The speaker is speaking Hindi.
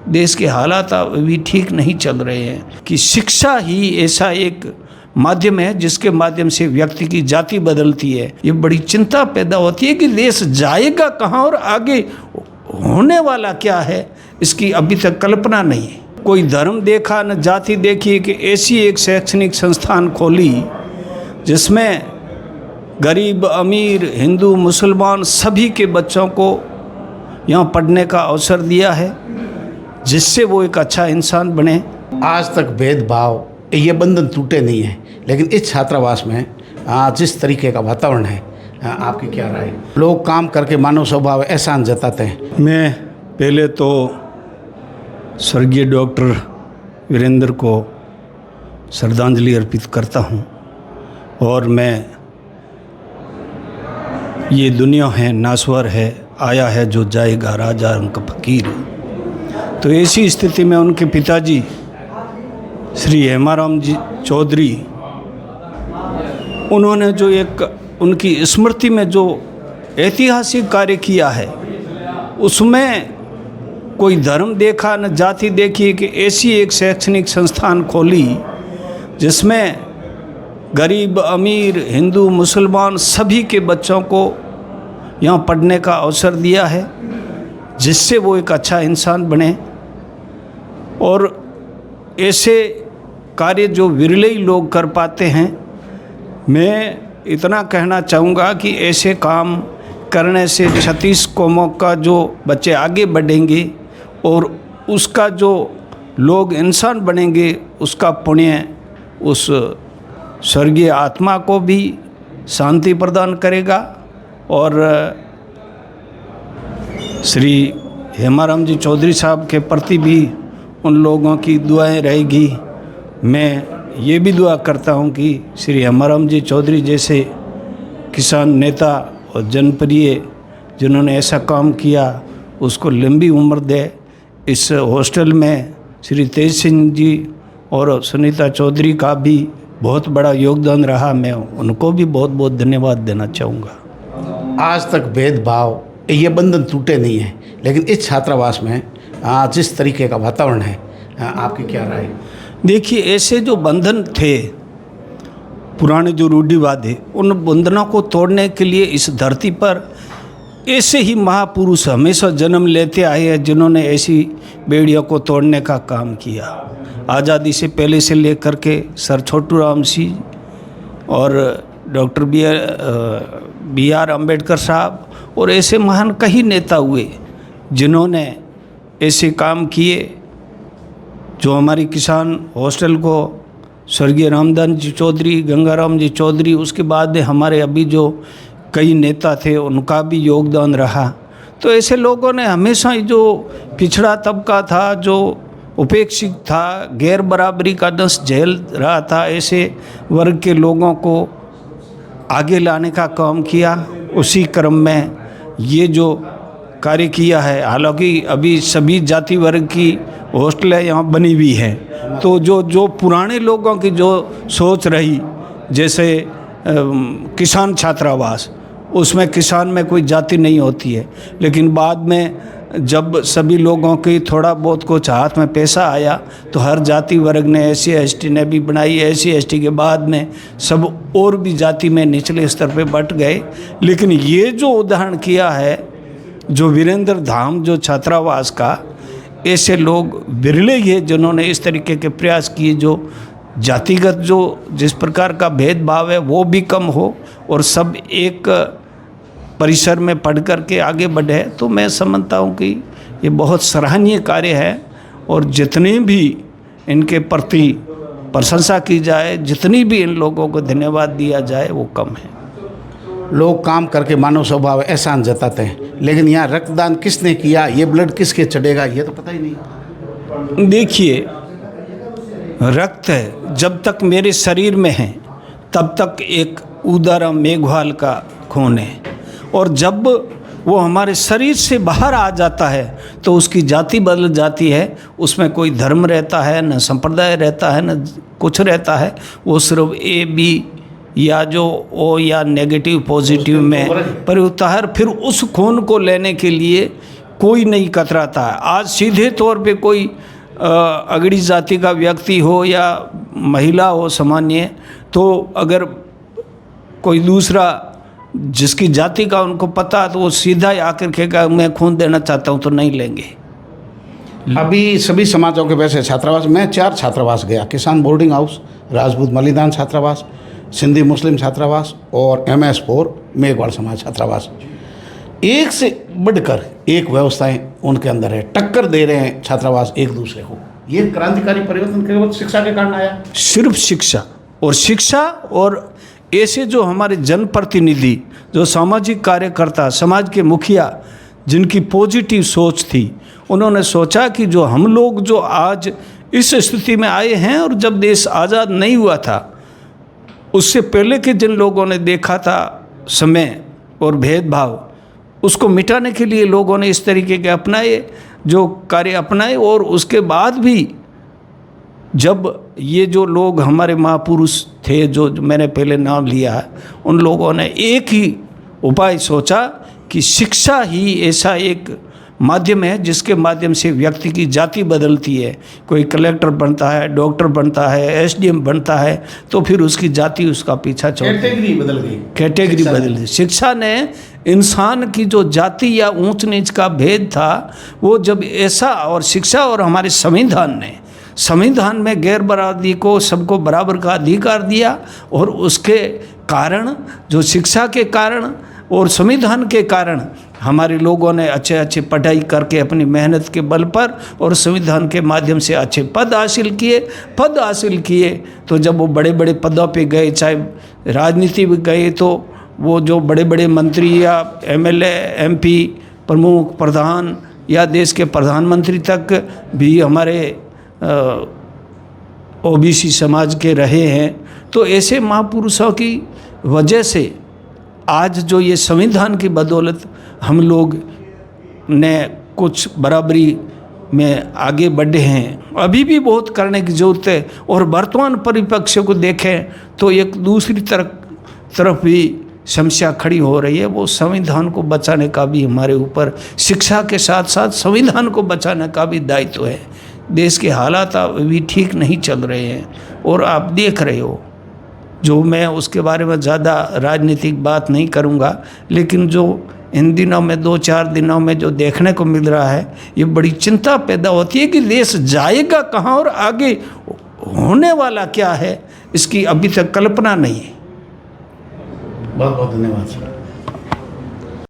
देश के हालात अभी ठीक नहीं चल रहे हैं कि शिक्षा ही ऐसा एक माध्यम है जिसके माध्यम से व्यक्ति की जाति बदलती है। ये बड़ी चिंता पैदा होती है कि देश जाएगा कहाँ और आगे होने वाला क्या है, इसकी अभी तक कल्पना नहीं है। कोई धर्म देखा न जाति देखी कि ऐसी एक शैक्षणिक संस्थान खोली जिसमें गरीब अमीर हिंदू मुसलमान सभी के बच्चों को यहाँ पढ़ने का अवसर दिया है, जिससे वो एक अच्छा इंसान बने। आज तक भेदभाव ये बंधन टूटे नहीं हैं, लेकिन इस छात्रावास में जिस तरीके का वातावरण है, आपकी क्या राय है? लोग काम करके मानव स्वभाव एहसान जताते हैं। मैं पहले तो स्वर्गीय डॉक्टर वीरेंद्र को श्रद्धांजलि अर्पित करता हूँ, और मैं ये दुनिया है नासवर है, आया है जो जाएगा, राजा उनका फकीर। तो ऐसी स्थिति में उनके पिताजी श्री हेमाराम जी चौधरी, उन्होंने जो एक उनकी स्मृति में जो ऐतिहासिक कार्य किया है, उसमें कोई धर्म देखा न जाति देखी कि ऐसी एक शैक्षणिक संस्थान खोली जिसमें गरीब अमीर हिंदू मुसलमान सभी के बच्चों को यहाँ पढ़ने का अवसर दिया है, जिससे वो एक अच्छा इंसान बने। और ऐसे कार्य जो विरले ही लोग कर पाते हैं। मैं इतना कहना चाहूँगा कि ऐसे काम करने से 36 कौमों का जो बच्चे आगे बढ़ेंगे और उसका जो लोग इंसान बनेंगे, उसका पुण्य उस स्वर्गीय आत्मा को भी शांति प्रदान करेगा। और श्री हेमाराम जी चौधरी साहब के प्रति भी उन लोगों की दुआएं रहेगी। मैं ये भी दुआ करता हूँ कि श्री हेमाराम जी चौधरी जैसे किसान नेता और जनप्रिय जिन्होंने ऐसा काम किया, उसको लंबी उम्र दे। इस हॉस्टल में श्री तेज सिंह जी और सुनीता चौधरी का भी बहुत बड़ा योगदान रहा, मैं उनको भी बहुत बहुत धन्यवाद देना चाहूँगा। आज तक भेदभाव ये बंधन टूटे नहीं हैं, लेकिन इस छात्रावास में जिस तरीके का वातावरण है, आपकी क्या राय है? देखिए, ऐसे जो बंधन थे पुराने, जो रूढ़िवाद है, उन बंधनों को तोड़ने के लिए इस धरती पर ऐसे ही महापुरुष हमेशा जन्म लेते आए हैं जिन्होंने ऐसी बेड़ियों को तोड़ने का काम किया। आज़ादी से पहले से लेकर के सर छोटू राम सिंह और डॉक्टर बी आर अम्बेडकर साहब और ऐसे महान कई नेता हुए जिन्होंने ऐसे काम किए। जो हमारी किसान हॉस्टल को स्वर्गीय रामदास जी चौधरी, गंगाराम जी चौधरी, उसके बाद में हमारे अभी जो कई नेता थे उनका भी योगदान रहा। तो ऐसे लोगों ने हमेशा जो पिछड़ा तबका था, जो उपेक्षित था, गैर बराबरी का दंश झेल रहा था, ऐसे वर्ग के लोगों को आगे लाने का काम किया। उसी क्रम में ये जो कार्य किया है, हालांकि अभी सभी जाति वर्ग की हॉस्टलें यहाँ बनी हुई हैं, तो जो पुराने लोगों की जो सोच रही, जैसे किसान छात्रावास, उसमें किसान में कोई जाति नहीं होती है, लेकिन बाद में जब सभी लोगों की थोड़ा बहुत कुछ हाथ में पैसा आया तो हर जाति वर्ग ने, SC ST ने भी बनाई। SC ST के बाद में सब और भी जाति में निचले स्तर पे बट गए। लेकिन ये जो उदाहरण किया है, जो वीरेंद्र धाम जो छात्रावास का, ऐसे लोग विरले ही है जिन्होंने इस तरीके के प्रयास किए, जो जातिगत जो जिस प्रकार का भेदभाव है वो भी कम हो और सब एक परिसर में पढ़ कर के आगे बढ़े। तो मैं समझता हूँ कि ये बहुत सराहनीय कार्य है, और जितनी भी इनके प्रति प्रशंसा की जाए, जितनी भी इन लोगों को धन्यवाद दिया जाए, वो कम है। लोग काम करके मानव स्वभाव एहसान जताते हैं, लेकिन यहाँ रक्तदान किसने किया, ये ब्लड किसके चढ़ेगा, ये तो पता ही नहीं। देखिए, रक्त है जब तक मेरे शरीर में है तब तक एक उदारा मेघवाल का खून है, और जब वो हमारे शरीर से बाहर आ जाता है तो उसकी जाति बदल जाती है। उसमें कोई धर्म रहता है, न संप्रदाय रहता है, न कुछ रहता है। वो सिर्फ AB या जो O या नेगेटिव पॉजिटिव में परिवर्तन। फिर उस खून को लेने के लिए कोई नहीं कतराता है। आज सीधे तौर पे कोई अगड़ी जाति का व्यक्ति हो या महिला हो सामान्य, तो अगर कोई दूसरा जिसकी जाति का उनको पता, तो वो सीधा ही आकर कहेगा मैं खून देना चाहता हूँ, तो नहीं लेंगे। अभी सभी समाजों के वैसे छात्रावास, मैं 4 छात्रावास गया, किसान बोर्डिंग हाउस, राजपूत बलिदान छात्रावास, सिंधी मुस्लिम छात्रावास और MS4 मेघवाल समाज छात्रावास। एक से बढ़कर एक व्यवस्थाएं उनके अंदर है, टक्कर दे रहे हैं छात्रावास एक दूसरे को। ये क्रांतिकारी परिवर्तन केवल शिक्षा के कारण आया। सिर्फ शिक्षा और ऐसे जो हमारे जनप्रतिनिधि, जो सामाजिक कार्यकर्ता, समाज के मुखिया, जिनकी पॉजिटिव सोच थी, उन्होंने सोचा कि जो हम लोग जो आज इस स्थिति में आए हैं, और जब देश आज़ाद नहीं हुआ था उससे पहले के जिन लोगों ने देखा था समय और भेदभाव, उसको मिटाने के लिए लोगों ने इस तरीके के अपनाए, जो कार्य अपनाए। और उसके बाद भी जब ये जो लोग हमारे महापुरुष थे, जो मैंने पहले नाम लिया है, उन लोगों ने एक ही उपाय सोचा कि शिक्षा ही ऐसा एक माध्यम है जिसके माध्यम से व्यक्ति की जाति बदलती है। कोई कलेक्टर बनता है, डॉक्टर बनता है, SDM बनता है, तो फिर उसकी जाति उसका पीछा छोड़ती है, कैटेगरी बदल गई, कैटेगरी बदल गई। शिक्षा ने इंसान की जो जाति या ऊंच नीच का भेद था, वो जब ऐसा, और शिक्षा और हमारे संविधान में गैर बरादरी को, सबको बराबर का अधिकार दिया, और उसके कारण, जो शिक्षा के कारण और संविधान के कारण, हमारे लोगों ने अच्छे पढ़ाई करके अपनी मेहनत के बल पर और संविधान के माध्यम से अच्छे पद हासिल किए। तो जब वो बड़े बड़े पदों पे गए, चाहे राजनीति में गए, तो वो जो बड़े बड़े मंत्री या MLA MP प्रमुख प्रधान या देश के प्रधानमंत्री तक भी हमारे OBC समाज के रहे हैं। तो ऐसे महापुरुषों की वजह से आज जो ये संविधान की बदौलत हम लोग ने कुछ बराबरी में आगे बढ़े हैं। अभी भी बहुत करने की ज़रूरत है, और वर्तमान परिप्रेक्ष्य को देखें तो एक दूसरी तरफ भी समस्या खड़ी हो रही है। वो संविधान को बचाने का भी हमारे ऊपर, शिक्षा के साथ साथ संविधान को बचाने का भी दायित्व है। देश के हालात अभी ठीक नहीं चल रहे हैं, और आप देख रहे हो, जो मैं उसके बारे में ज़्यादा राजनीतिक बात नहीं करूँगा, लेकिन जो इन दिनों में 2-4 दिनों में जो देखने को मिल रहा है, ये बड़ी चिंता पैदा होती है कि देश जाएगा कहाँ और आगे होने वाला क्या है, इसकी अभी तक कल्पना नहीं है। बहुत बहुत धन्यवाद सर।